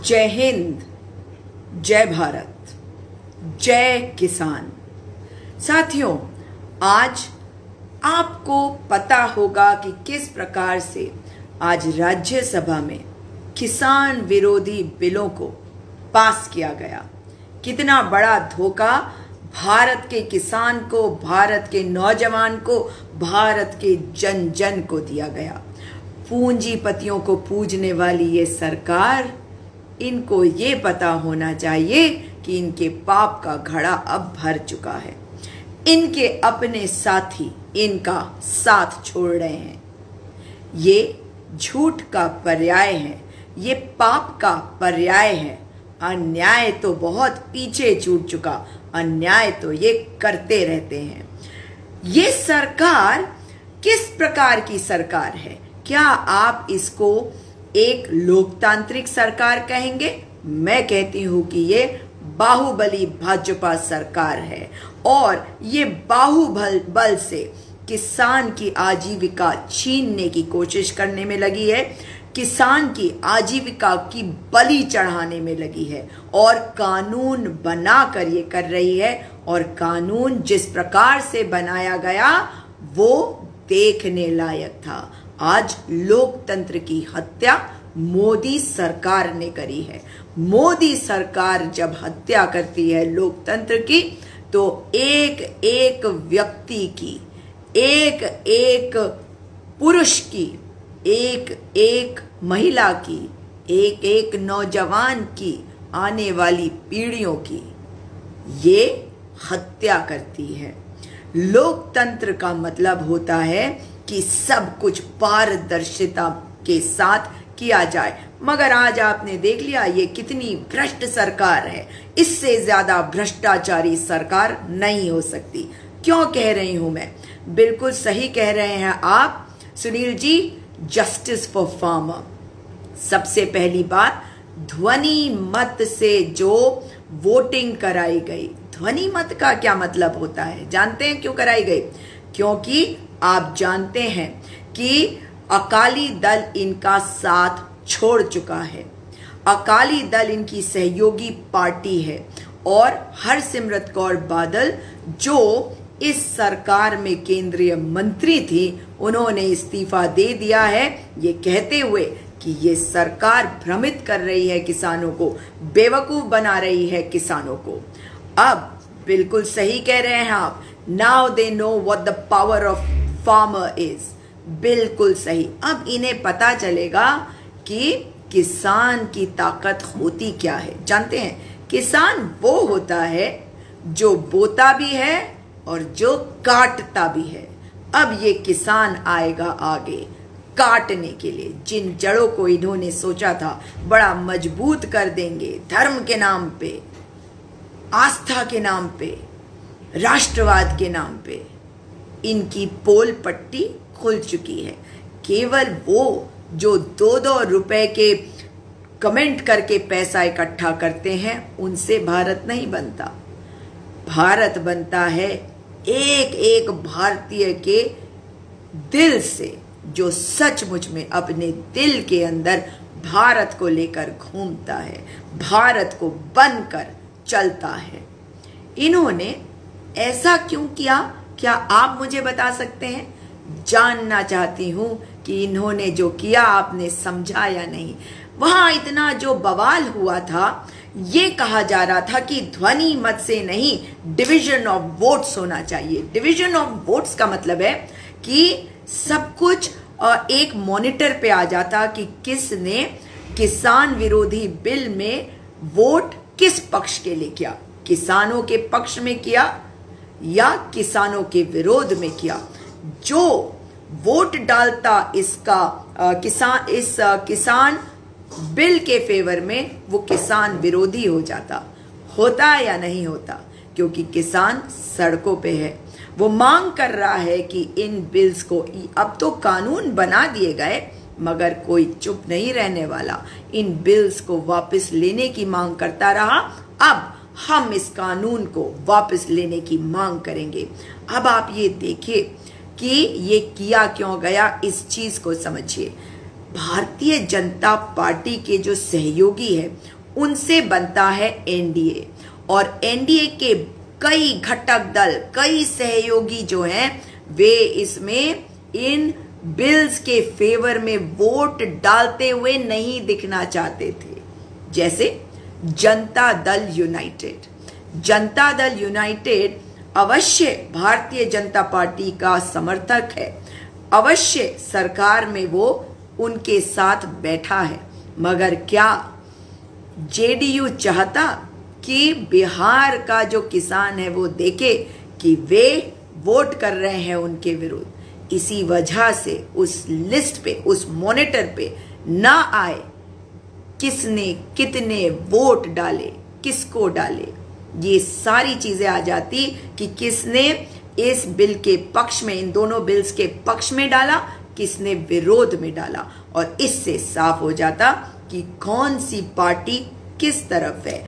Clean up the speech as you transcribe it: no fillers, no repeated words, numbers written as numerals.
जय हिंद, जय भारत, जय किसान। साथियों, आज आपको पता होगा कि किस प्रकार से आज राज्यसभा में किसान विरोधी बिलों को पास किया गया। कितना बड़ा धोखा भारत के किसान को, भारत के नौजवान को, भारत के जन जन को दिया गया। पूंजीपतियों को पूजने वाली ये सरकार, इनको ये पता होना चाहिए कि इनके पाप का घड़ा अब भर चुका है। इनके अपने साथी इनका साथ छोड़ रहे हैं। ये झूठ का पर्याय है, ये पाप का पर्याय है। अन्याय तो बहुत पीछे छूट चुका, अन्याय तो ये करते रहते हैं। ये सरकार किस प्रकार की सरकार है? क्या आप इसको एक लोकतांत्रिक सरकार कहेंगे? मैं कहती हूं कि ये बाहुबली भाजपा सरकार है और ये बाहुबल से किसान की आजीविका छीनने की कोशिश करने में लगी है, किसान की आजीविका की बलि चढ़ाने में लगी है और कानून बनाकर ये कर रही है। और कानून जिस प्रकार से बनाया गया वो देखने लायक था। आज लोकतंत्र की हत्या मोदी सरकार ने करी है। मोदी सरकार जब हत्या करती है लोकतंत्र की, तो एक एक व्यक्ति की, एक एक पुरुष की, एक एक महिला की, एक एक नौजवान की, आने वाली पीढ़ियों की ये हत्या करती है। लोकतंत्र का मतलब होता है कि सब कुछ पारदर्शिता के साथ किया जाए। मगर आज आपने देख लिया ये कितनी भ्रष्ट सरकार है। इससे ज्यादा भ्रष्टाचारी सरकार नहीं हो सकती। क्यों कह रही हूं मैं? बिल्कुल सही कह रहे हैं आप Sunil ji. Justice for farmer. सबसे पहली बात, ध्वनि मत से जो वोटिंग कराई गई। ध्वनि मत का क्या मतलब होता है? जानते हैं क्यों कराई गई? क्योंकि आप जानते हैं कि अकाली दल इनका साथ छोड़ चुका है। अकाली दल इनकी सहयोगी पार्टी है और हरसिमरत कौर बादल जो इस सरकार में केंद्रीय मंत्री थी, उन्होंने इस्तीफा दे दिया है, ये कहते हुए कि ये सरकार भ्रमित कर रही है किसानों को, बेवकूफ बना रही है किसानों को। अब बिल्कुल सही कह रहे हैं आप। Now they know what the power of farmer is. बिल्कुल सही। अब इन्हें पता चलेगा कि किसान की ताकत होती क्या है। जानते हैं, किसान वो होता है जो बोता भी है और जो काटता भी है। अब ये किसान आएगा आगे काटने के लिए। जिन जड़ों को इन्होंने सोचा था बड़ा मजबूत कर देंगे, धर्म के नाम पे, आस्था के नाम पे, राष्ट्रवाद के नाम पे, इनकी पोल पट्टी खुल चुकी है। केवल वो जो 2-2 रुपए के कमेंट करके पैसा इकट्ठा करते हैं, उनसे भारत नहीं बनता। भारत बनता है एक एक भारतीय के दिल से, जो सचमुच में अपने दिल के अंदर भारत को लेकर घूमता है, भारत को बनकर चलता है। इन्होंने ऐसा क्यों किया? क्या आप मुझे बता सकते हैं? जानना चाहती हूं कि इन्होंने जो किया आपने समझा या नहीं। वहां इतना जो बवाल हुआ था, ये कहा जा रहा था कि ध्वनि मत से नहीं, डिवीजन ऑफ वोट्स होना चाहिए। डिवीजन ऑफ वोट्स का मतलब है कि सब कुछ एक मॉनिटर पे आ जाता कि किसने किसान विरोधी बिल में वोट किस पक्ष के लिए किया, किसानों के पक्ष में किया या किसानों के विरोध में किया। जो वोट डालता इसका किसान बिल के फेवर में, वो किसान विरोधी हो जाता। होता या नहीं होता? क्योंकि किसान सड़कों पे है, वो मांग कर रहा है कि इन बिल्स को, अब तो कानून बना दिए गए मगर कोई चुप नहीं रहने वाला, इन बिल्स को वापस लेने की मांग करता रहा। अब हम इस कानून को वापस लेने की मांग करेंगे। अब आप ये देखिए कि ये किया क्यों गया, इस चीज को समझिए। भारतीय जनता पार्टी के जो सहयोगी है उनसे बनता है एनडीए। और एनडीए के कई घटक दल, कई सहयोगी जो हैं, वे इसमें इन बिल्स के फेवर में वोट डालते हुए नहीं दिखना चाहते थे। जैसे जनता दल यूनाइटेड। जनता दल यूनाइटेड अवश्य भारतीय जनता पार्टी का समर्थक है, अवश्य सरकार में वो उनके साथ बैठा है, मगर क्या जेडीयू चाहता कि बिहार का जो किसान है वो देखे कि वे वोट कर रहे हैं उनके विरुद्ध? इसी वजह से उस लिस्ट पे, उस मॉनिटर पे ना आए किसने कितने वोट डाले, किसको डाले, ये सारी चीजें आ जाती कि किसने इस बिल के पक्ष में, इन दोनों बिल्स के पक्ष में डाला, किसने विरोध में डाला, और इससे साफ हो जाता कि कौन सी पार्टी किस तरफ है।